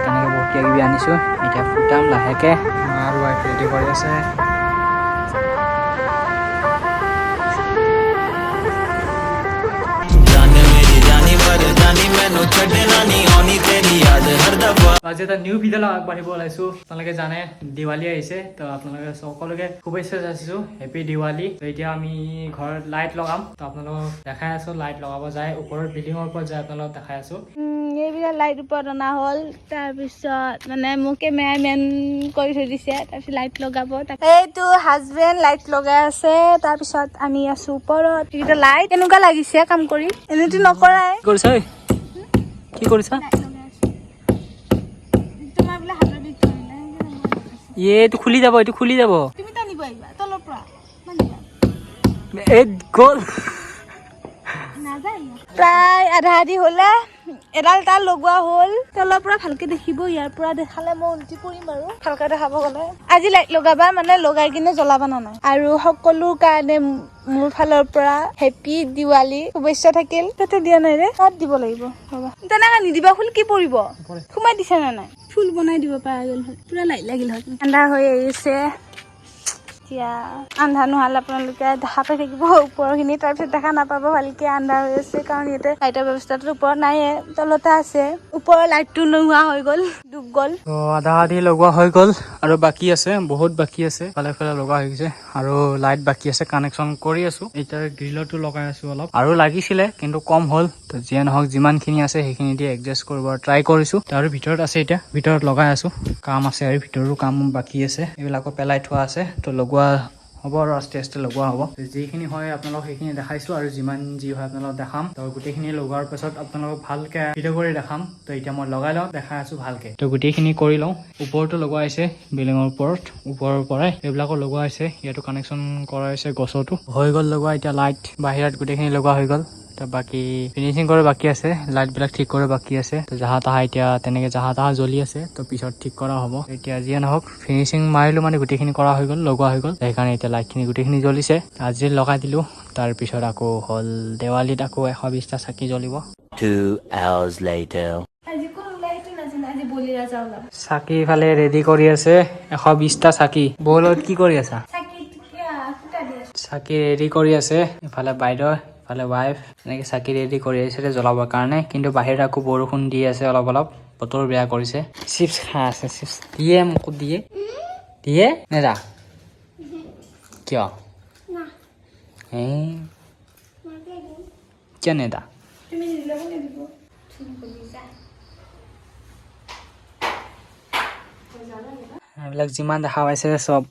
কেনেকৈ বহুত কিবা কিবি আনিছোঁ। এতিয়া ফুটাম লাহেকৈ। মা আৰু ৱাইফ ৰেডি কৰি আছে। আজি এটা নিউ ভিডিঅ' আগবাঢ়িব ওলাইছোঁ। আপোনালোকে জানে দিৱালী আহিছে, তো আপোনালোকে সকলোকে শুভেচ্ছা যাচিছোঁ, হেপী দিৱালী। তো এতিয়া আমি ঘৰত লাইট লগাম, তো আপোনালোকক দেখাই আছোঁ। লাইট লগাব যায় ওপৰত, বিল্ডিঙৰ ওপৰত যায় আপোনালোকক দেখাই আছোঁ। এইবিলাক লাইট ওপৰত অনা হ'ল, তাৰপিছত মানে মোক কেমেৰামেন কৰি থৈ দিছে, তাৰপিছত লাইট লগাব। এইটো হাজবেণ্ড লাইট লগাই আছে, তাৰপিছত আমি আছো ওপৰত। এইকেইটা লাইট কেনেকুৱা লাগিছে কাম কৰি? এনেতো নকৰাই। কি কৰিছা? কি কৰিছা? এইটো খুলি যাব, এইটো খুলি যাব। তুমি টানিব আহিবা তলৰ পৰা। এই গ'ল। প্ৰায় আধা আধি হলে এডাল তাৰ লগোৱা হ'ল। তলৰ পৰা ভালকে দেখিব, ইয়াৰ পৰা দেখালে মই উল্টি পৰিম আৰু ভালকে দেখাব গলে। আজি লাইট লগাবা মানে লগাই কিনে জ্বলাবা না নাই। আৰু সকলো কাৰণে মোৰ ফালৰ পৰা হেপী দিৱালী শুভেচ্ছা থাকিল। তাতে দিয়া নাই ৰে, তাত দিব লাগিব। ৰবা, তেনেকা নিদিবা, ফুল কি পৰিব। সোমাই দিছে না নাই? ফুল বনাই দিব পৰা গ'ল হয়, পুৰা লাইট লাগিল হয়। ঠাণ্ডা হৈ আহিছে এতিয়া। আন্ধাৰ নোহালে আপোনালোকে দেখা পাই থাকিব ওপৰৰ খিনি, তাৰপিছত দেখা নাপাব ভালকে। আন্ধাৰ হৈ আছে কাৰণ ইয়াতে লাইটৰ ব্যৱস্থাটো ওপৰত নাইয়ে, তলতে আছে। ওপৰৰ লাইটটো নোহোৱা হৈ গ'ল, ডুব গ'ল। তো আধা আধি লগোৱা হৈ গ'ল আৰু বাকী আছে, বহুত বাকী আছে। ফালে ফালে লগোৱা হৈ গৈছে আৰু লাইট বাকী আছে, কানেকশ্যন কৰি আছো। এতিয়া গ্ৰিলতো লগাই আছো অলপ, আৰু লাগিছিলে কিন্তু কম হ'ল। তো যিয়ে নহওক যিমানখিনি আছে সেইখিনি দি এডজাষ্ট কৰিব ট্ৰাই কৰিছো। আৰু ভিতৰত আছে, এতিয়া ভিতৰত লগাই আছো। কাম আছে আৰু ভিতৰো কাম বাকী আছে, এইবিলাকো পেলাই থোৱা আছে। তো লগোৱা হ'ব আৰু আস্তে আস্তে লগোৱা হ'ব। যিখিনি হয় আপোনালোক সেইখিনি দেখাইছো, আৰু যিমান যি হয় আপোনালোক দেখাম। তো গোটেইখিনি লগোৱাৰ পাছত আপোনালোকক ভালকে ভিডিঅ' কৰি দেখাম। তো এতিয়া মই লগাই লওঁ, দেখাই আছো ভালকে। তো গোটেইখিনি কৰি লওঁ। ওপৰতো লগোৱা হৈছে, বিল্ডিঙৰ ওপৰত, ওপৰৰ পৰাই এইবিলাকো লগোৱা হৈছে। ইয়াতো কানেকশ্যন কৰা হৈছে, গছতো হৈ গ'ল লগোৱা। এতিয়া লাইট বাহিৰত গোটেইখিনি লগোৱা হৈ গ'ল। তো বাকী ফিনিচিং কৰে বাকী আছে, লাইটবিলাক ঠিক কৰে বাকী আছে। তো জাহা তাহা এতিয়া তেনেকে জাহা তাহা জ্বলি আছে, তো পিছত ঠিক কৰা হ'ব। এতিয়া যিয়ে নহওক ফিনিচিং মাৰিলো, মানে গোটেইখিনি কৰা হৈ গ'ল, লগোৱা হৈ গ'ল। সেইকাৰণে এতিয়া লাইটখিনি গোটেইখিনি জ্বলিছে। আজি লগাই দিলো, তাৰপিছত আকৌ হ'ল দেৱালীত আকৌ 120টা চাকি জ্বলিব। 2 hours later. চাকি ইফালে ৰেডি কৰি আছে, 120টা চাকি। বলত কি কৰি আছা? চাকি ৰেডি কৰি আছে। ইফালে বাইদেউ, ইফালে ৱাইফ, এনেকে চাকি ৰেডি কৰি আছে জ্বলাবৰ কাৰণে। কিন্তু বাহিৰত আকৌ বৰষুণ দি আছে অলপ অলপ, বতৰ বেয়া কৰিছে। চিপছ খাই আছে, চিপছ দিয়ে মোকো দিয়ে। দিয়ে নেদা? কিয়? কিয় নেদা? এইবিলাক যিমান দেখা পাইছে চব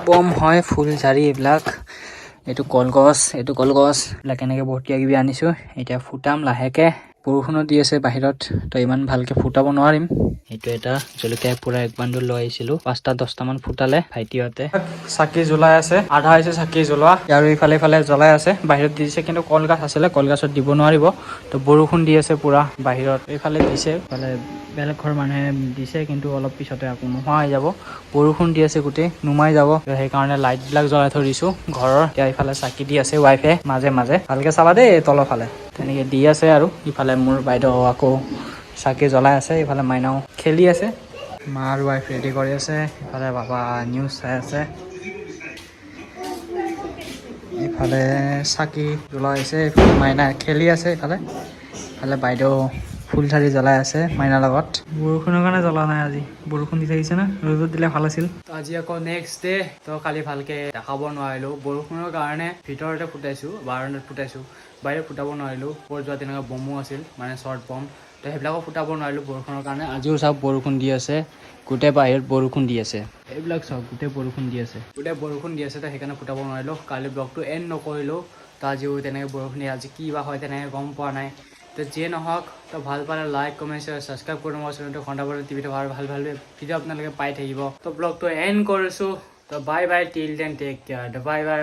বম হয়, ফুলঝাৰি এইবিলাক। এইটো কলগছ, এইটো কলগছ। এইবিলাক এনেকে বহুত কিবা কিবি আনিছো। এতিয়া ফুটাম লাহেকে। বৰষুণো দি আছে বাহিৰত, তো ইমান ভালকে ফুটাব নোৱাৰিম। এইটো এটা জলকীয়া পুৰা এক বান্দুল লৈ আহিছিলো, 5টা-10টা মান ফুটালে ভাইটিহঁতে। চাকি জ্বলাই আছে, আধা হৈছে চাকি জ্বলোৱা। আৰু ইফালে ইফালে জ্বলাই আছে। বাহিৰত দিছে, কিন্তু কলগছ আছিলে, কলগছত দিব নোৱাৰিব। তো বৰষুণ দি আছে পুৰা বাহিৰত। এইফালে দিছে, ইফালে বেলেগ ঘৰ মানুহে দিছে, কিন্তু অলপ পিছতে আকৌ নোহোৱা হৈ যাব। বৰষুণ দি আছে, গোটেই নুমাই যাব। সেইকাৰণে লাইট বিলাক জ্বলাই থৈ দিছো ঘৰৰ। এতিয়া ইফালে চাকি দি আছে ৱাইফে মাজে মাজে। ভালকে চাবা দেই তলৰ ফালে। তেনেকে দি আছে। আৰু ইফালে মোৰ বাইদেউ আকৌ চাকি জ্বলাই আছে, ইফালে মাইনাও খেলি আছে। মা আৰু ৱাইফ ৰেডি কৰি আছে, ইফালে বাবা নিউজ চাই আছে। ইফালে চাকি জ্বলাই আছে, ইফালে মাইনা খেলি আছে। ইফালে বাইদেউ ফুলঝাৰি জ্বলাই আছে মাইনাৰ লগত। বৰষুণৰ কাৰণে জ্বলা নাই আজি, বৰষুণ দি থাকিছে না, ৰ'দত দিলে ভাল আছিল। আজি আকৌ নেক্সট ডে। তো কালি ভালকে দেখাব নোৱাৰিলো বৰষুণৰ কাৰণে। ভিতৰতে ফুটাইছো, বাৰাণ্ডাত ফুটাইছো, বাহিৰত ফুটাব নোৱাৰিলো। ওপৰত যোৱা তেনেকুৱা বমো আছিল, মানে শ্বৰ্ট বম। তো সেইবিলাকো ফুটাব নোৱাৰিলো বৰষুণৰ কাৰণে। আজিও চাওক বৰষুণ দি আছে, গোটেই বাহিৰত বৰষুণ দি আছে। এইবিলাক চাওক গোটেই বৰষুণ দি আছে, গোটেই বৰষুণ দি আছে। তো সেইকাৰণে ফুটাব নোৱাৰিলো। কালি ব্লগটো এণ্ড নকৰিলো। তো আজিও তেনেকৈ বৰষুণ দিয়ে, আজি কি বা হয় তেনেকৈ গম পোৱা নাই। তো যিয়ে নহওক, তো ভাল পালে লাইক, কমেণ্ট, শ্বেয়াৰ, ছাবস্ক্ৰাইব কৰি মোৰ চেনেলটো ঘণ্টাবাৰী টিভিটো ভাল ভিডিঅ' আপোনালোকে পাই থাকিব। তো ব্লগটো এণ্ড কৰিছোঁ। তো bye bye, till then take care. Bye বাই।